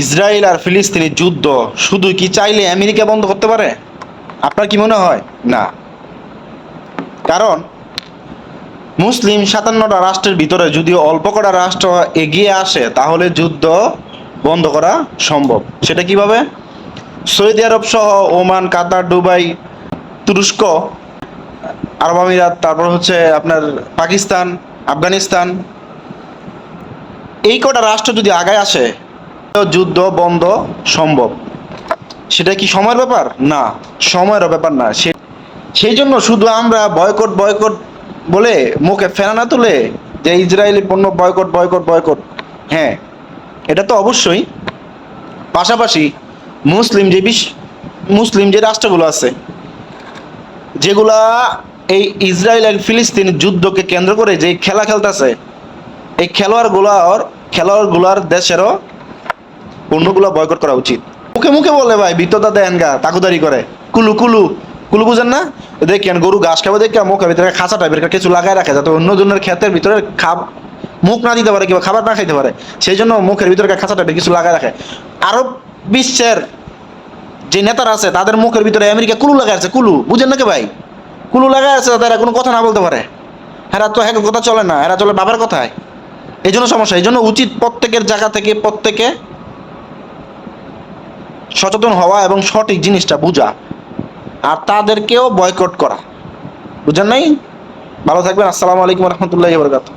Israel আর ফিলিস্তিনের যুদ্ধ শুধু কি চাইলে আমেরিকা বন্ধ করতে পারে? আপনার কি মনে হয়? না। কারণ মুসলিম 57টা রাষ্ট্রের ভিতরে যদি অল্প কটা রাষ্ট্র এগিয়ে আসে তাহলে যুদ্ধ বন্ধ করা সম্ভব। সেটা কিভাবে? সৌদি আরব সহ ওমান, কাতার, দুবাই, তুরস্ক, আরব আমিরাত, তারপর হচ্ছে আপনার পাকিস্তান, আফগানিস্তান, এই কটা রাষ্ট্র যদি আগায় আসে যুদ্ধ বন্ধ সম্ভব। সেটা কি সময়ের ব্যাপার? না, সময়ের ব্যাপার না। সেই জন্য শুধু আমরা বয়কট বয়কট বলে মুখে ফেনা না তুলে যে ইসরায়েলি পণ্য বয়কট বয়কট বয়কট, হ্যাঁ এটা তো অবশ্যই, পাশাপাশি মুসলিম যে রাষ্ট্রগুলো আছে যেগুলা এই ইসরায়েল আর ফিলিস্তিন যুদ্ধকে কেন্দ্র করে যে খেলা খেলতেছে, এই খেলোয়াড়গুলার দেশেরও পণ্যগুলো বয়কট করা উচিত। মুখে মুখে বলে ভাই বিত্ততা দেন গা, তাকুদারি করে, কুলু কুলু কুলু বুঝেন না? দেখেন গরু ঘাস খাবে, দেখে মুখের ভিতরে খাঁচা টাইপের কিছু লাগাই রাখে যাতে অন্য জনের ক্ষেতের ভিতরে মুখ না দিতে পারে কিংবা খাবার না খাইতে পারে, সেই জন্য মুখের ভিতরে খাঁচা টাইপের কিছু লাগাই রাখে। আরব বিশ্বের যে নেতারা আছে তাদের মুখের ভিতরে আমেরিকা কুলু লাগাই আছে, কুলু বুঝেন নাকি ভাই? কুলু লাগাই আছে তারা কোনো কথা না বলতে পারে। এরা তো এক কথা চলে না, এরা চলে বাবার কথায়। এই জন্য সমস্যা। এই জন্য উচিত প্রত্যেকের জায়গা থেকে প্রত্যেকে সচেতন হওয়া এবং সঠিক জিনিসটা বোঝা, আর তাদেরকেও বয়কট করা। বুঝেন নাই? ভালো থাকবেন। আসসালামু আলাইকুম রহমতুল্লাহি ওয়া বারাকাতুহু।